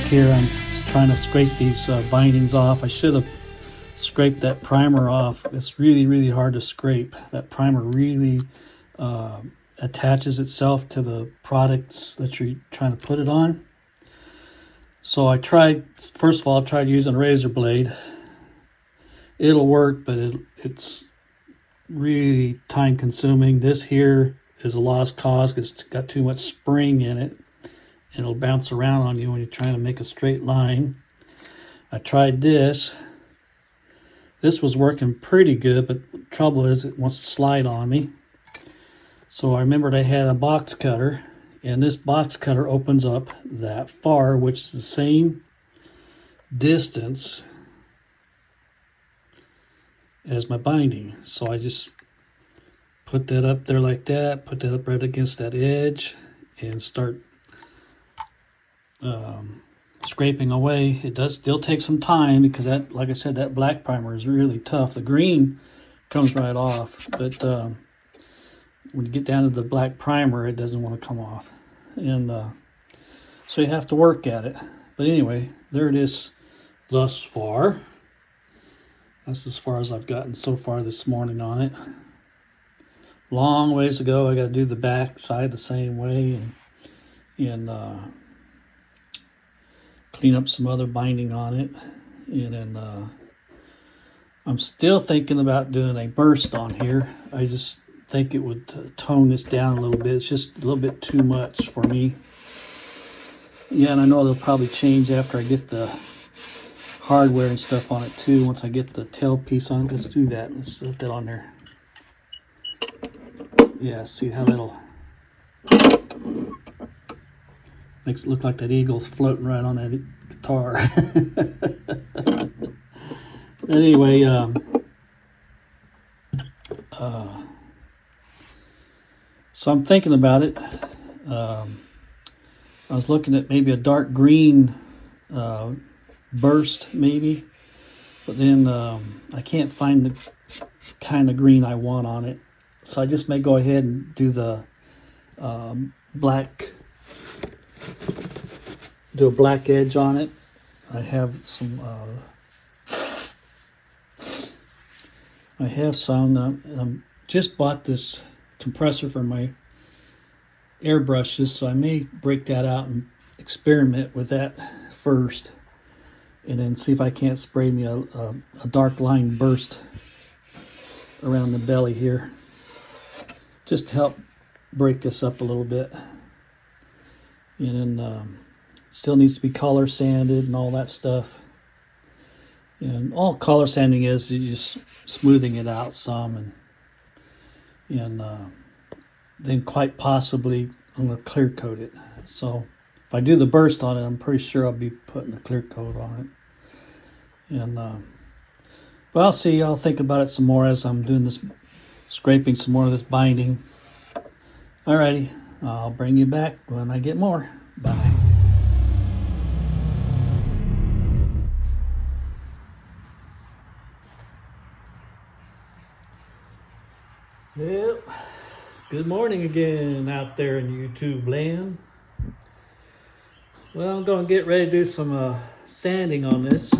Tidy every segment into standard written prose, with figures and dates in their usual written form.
here. I'm trying to scrape these bindings off. I should have scraped that primer off. It's really hard to scrape. That primer really attaches itself to the products that you're trying to put it on. So I tried, first of all, I tried using a razor blade. It'll work, but it's really time consuming. This here is a lost cause because it's got too much spring in it. And it'll bounce around on you when you're trying to make a straight line. I tried this. This was working pretty good, but the trouble is it wants to slide on me. So I remembered I had a box cutter, and this box cutter opens up that far, which is the same distance as my binding. So I just put that up there like that, put that up right against that edge, and start scraping away. It does still take some time because that, like I said, that black primer is really tough. The green comes right off, but when you get down to the black primer, it doesn't want to come off, and so you have to work at it. But anyway, there it is thus far. That's as far as I've gotten so far this morning on it. Long ways to go. I got to do the back side the same way, and clean up some other binding on it. And then I'm still thinking about doing a burst on here. I just think it would tone this down a little bit. It's just a little bit too much for me. Yeah, and I know it'll probably change after I get the hardware and stuff on it too. Once I get the tail piece on it, let's do that. Let's lift that on there. Yeah, see how that'll makes it look like that eagle's floating right on that guitar. Anyway, so I'm thinking about it. I was looking at maybe a dark green burst, maybe, but then I can't find the kind of green I want on it. So I just may go ahead and do the black. Do a black edge on it. I have some. Just bought this compressor for my airbrushes, so I may break that out and experiment with that first, and then see if I can't spray me a dark line burst around the belly here, just to help break this up a little bit. And then still needs to be color sanded and all that stuff. And all color sanding is just smoothing it out some, and then quite possibly I'm going to clear coat it. So if I do the burst on it, I'm pretty sure I'll be putting a clear coat on it. And but I'll see. I'll think about it some more as I'm doing this, scraping some more of this binding. Alrighty, I'll bring you back when I get more. Bye. Yep. Good morning again out there in YouTube land. Well, I'm going to get ready to do some sanding on this.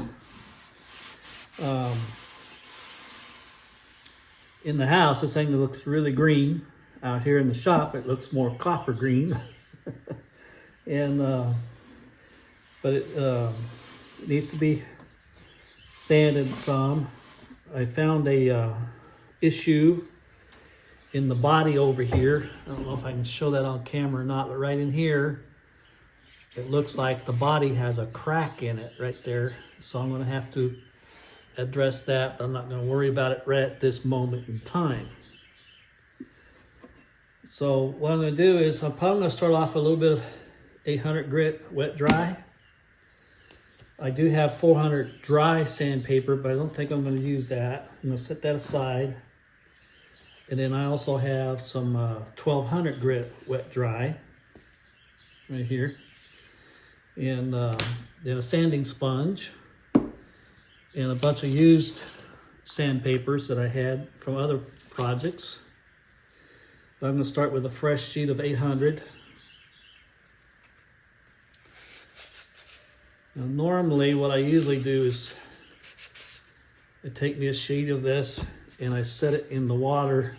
In the house, this thing looks really green. Out here in the shop, it looks more copper green. And but it needs to be sanded some. I found a issue in the body over here. I don't know if I can show that on camera or not, but right in here, it looks like the body has a crack in it right there. So I'm going to have to address that, but I'm not going to worry about it right at this moment in time. So what I'm going to do is I'm probably going to start off with a little bit of 800 grit wet dry. I do have 400 dry sandpaper, but I don't think I'm going to use that. I'm going to set that aside. And then I also have some 1200 grit wet dry right here. And then a sanding sponge and a bunch of used sandpapers that I had from other projects. But I'm going to start with a fresh sheet of 800. Now, normally what I usually do is I take me a sheet of this and I set it in the water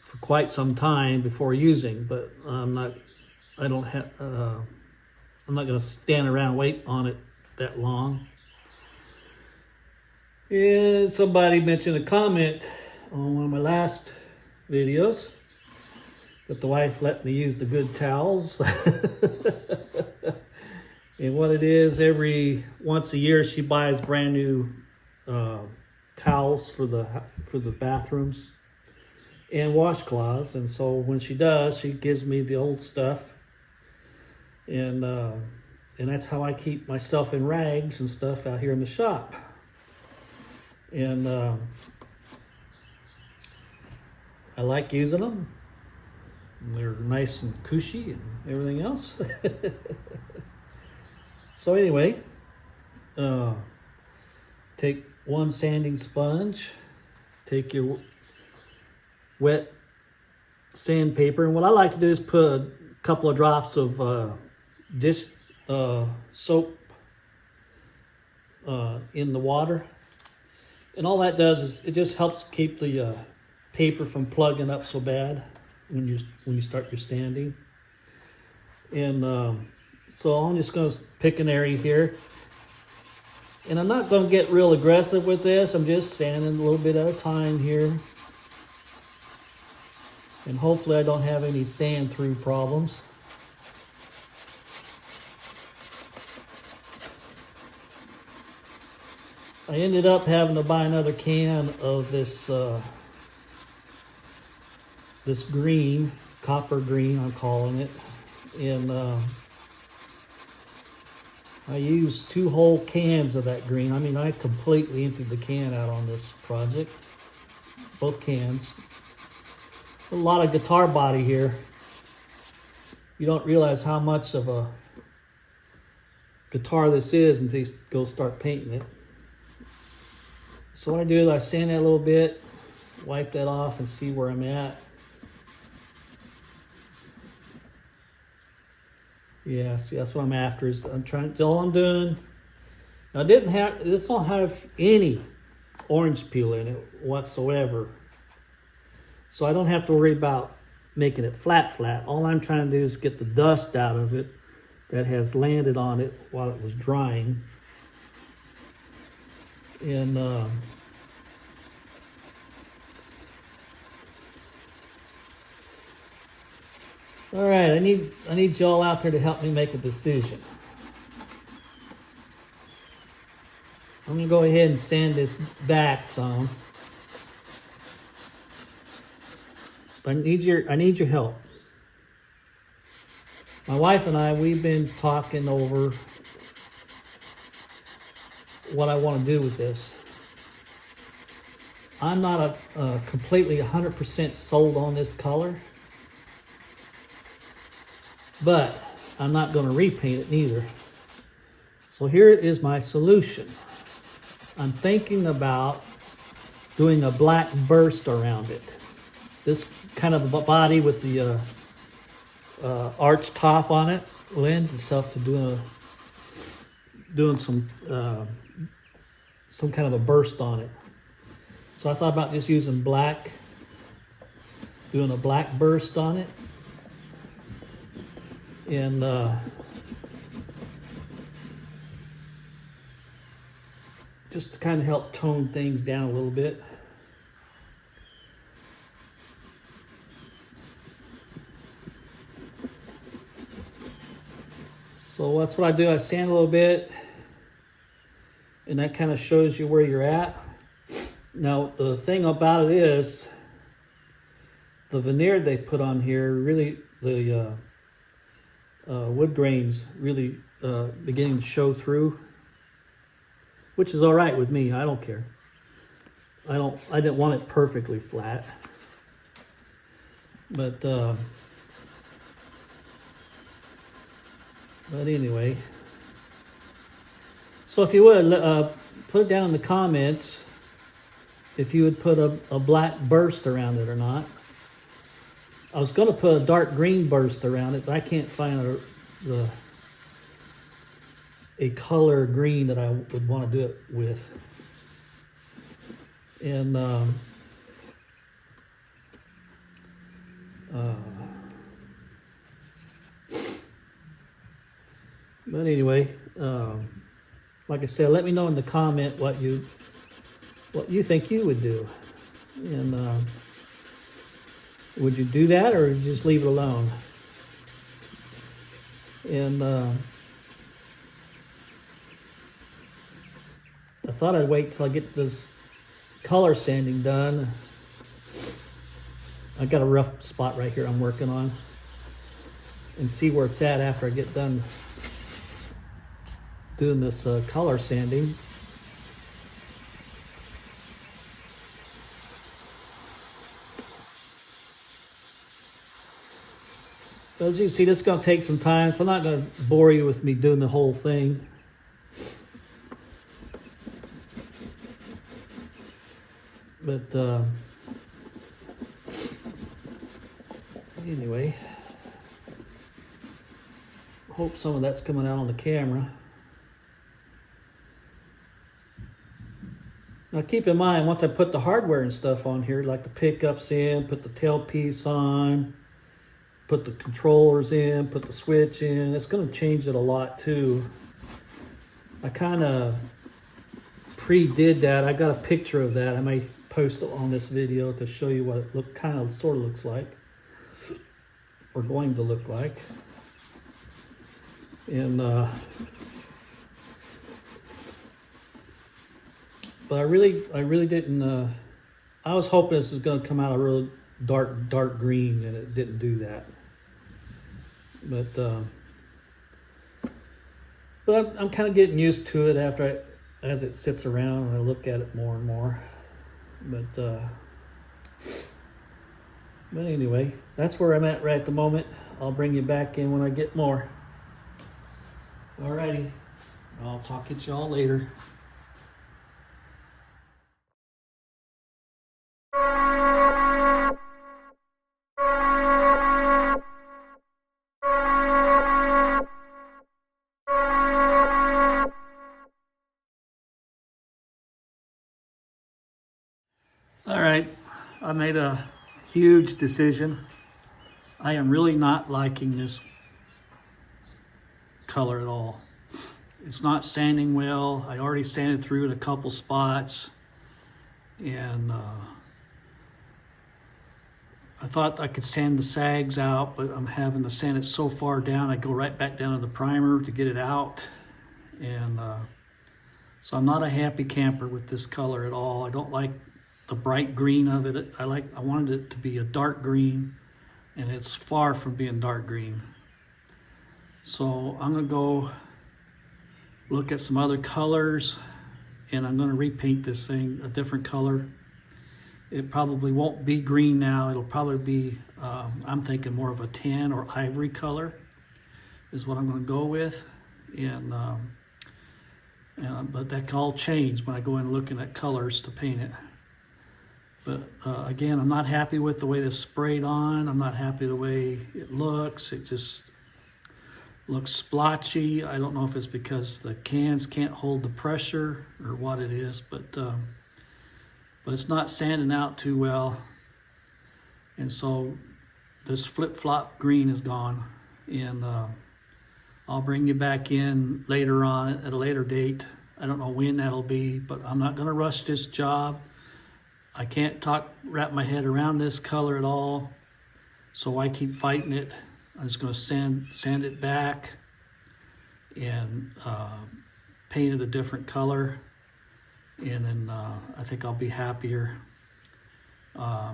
for quite some time before using, but I'm not going to stand around and wait on it that long. And somebody mentioned a comment on one of my last videos that the wife let me use the good towels. And what it is, every once a year she buys brand new towels for the bathrooms and washcloths, and so when she does, she gives me the old stuff, and that's how I keep myself in rags and stuff out here in the shop. And I like using them. They're nice and cushy and everything else. So anyway, take one sanding sponge, take your wet sandpaper, and what I like to do is put a couple of drops of dish soap in the water, and all that does is it just helps keep the paper from plugging up so bad when you start your sanding. And so I'm just going to pick an area here, and I'm not going to get real aggressive with this. I'm just sanding a little bit at a time here, and hopefully I don't have any sand through problems. I ended up having to buy another can of this this green, copper green I'm calling it, and I used 2 whole cans of that green. I mean, I completely emptied the can out on this project, both cans. A lot of guitar body here. You don't realize how much of a guitar this is until you go start painting it. So what I do is I sand that a little bit, wipe that off, and see where I'm at. Yeah, see, that's what I'm after. Is I'm trying. All I'm doing. Now, this don't have any orange peel in it whatsoever, so I don't have to worry about making it flat. All I'm trying to do is get the dust out of it that has landed on it while it was drying. And all right, I need y'all out there to help me make a decision. I'm gonna go ahead and sand this back some. I need your help. My wife and I, we've been talking over what I want to do with this. I'm not completely 100% sold on this color, but I'm not going to repaint it neither. So here is my solution. I'm thinking about doing a black burst around it. This kind of a body with the arch top on it lends itself to doing some kind of a burst on it. So I thought about just using black, doing a black burst on it. And just to kind of help tone things down a little bit. So that's what I do. I sand a little bit, and that kind of shows you where you're at. Now, the thing about it is, the veneer they put on here, really, the wood grains really beginning to show through, which is all right with me. I don't care. I didn't want it perfectly flat, but anyway. So if you would put it down in the comments if you would put a black burst around it or not. I was going to put a dark green burst around it, but I can't find a color green that I would want to do it with. And but anyway, like I said, let me know in the comment what you think you would do, and would you do that or just leave it alone? And I thought I'd wait till I get this color sanding done. I got a rough spot right here I'm working on, and see where it's at after I get done doing this color sanding. So as you see, this is going to take some time, so I'm not going to bore you with me doing the whole thing. But anyway, hope some of that's coming out on the camera. Now keep in mind, once I put the hardware and stuff on here, like the pickups in, put the tailpiece on, put the controllers in, put the switch in, it's going to change it a lot too. I kind of pre-did that. I got a picture of that. I may post it on this video to show you what it sort of looks like, or going to look like. And but I really didn't. I was hoping this was going to come out a real dark green, and it didn't do that. But I'm kind of getting used to it as it sits around and I look at it more and more. But anyway, that's where I'm at right at the moment. I'll bring you back in when I get more. Alrighty, I'll talk to y'all later. All right, I made a huge decision. I am really not liking this color at all. It's not sanding well. I already sanded through it a couple spots, and I thought I could sand the sags out, but I'm having to sand it so far down, I go right back down to the primer to get it out. And so I'm not a happy camper with this color at all. I don't like the bright green of it. I wanted it to be a dark green, and it's far from being dark green. So I'm gonna go look at some other colors, and I'm gonna repaint this thing a different color. It probably won't be green now. It'll probably be, I'm thinking more of a tan or ivory color is what I'm gonna go with. But that can all change when I go in looking at colors to paint it. But again, I'm not happy with the way this sprayed on. I'm not happy the way it looks. It just looks splotchy. I don't know if it's because the cans can't hold the pressure or what it is, but it's not sanding out too well. And so this flip-flop green is gone. And I'll bring you back in later on at a later date. I don't know when that'll be, but I'm not gonna rush this job. I can't wrap my head around this color at all, so I keep fighting it. I'm just going to sand it back and paint it a different color, and then I think I'll be happier. I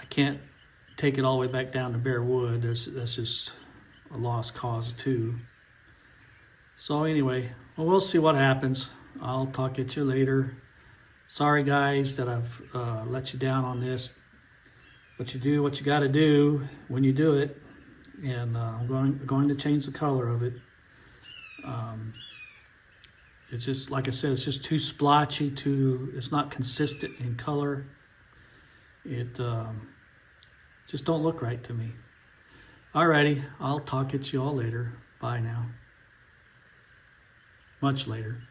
can't take it all the way back down to bare wood. That's just a lost cause too. So anyway, well, we'll see what happens. I'll talk at you later. Sorry guys that I've let you down on this, but you do what you got to do when you do it, and I'm going to change the color of it. It's just, like I said, it's just too splotchy, it's not consistent in color. It just don't look right to me. Alrighty, I'll talk at you all later. Bye. Bye now. Much later.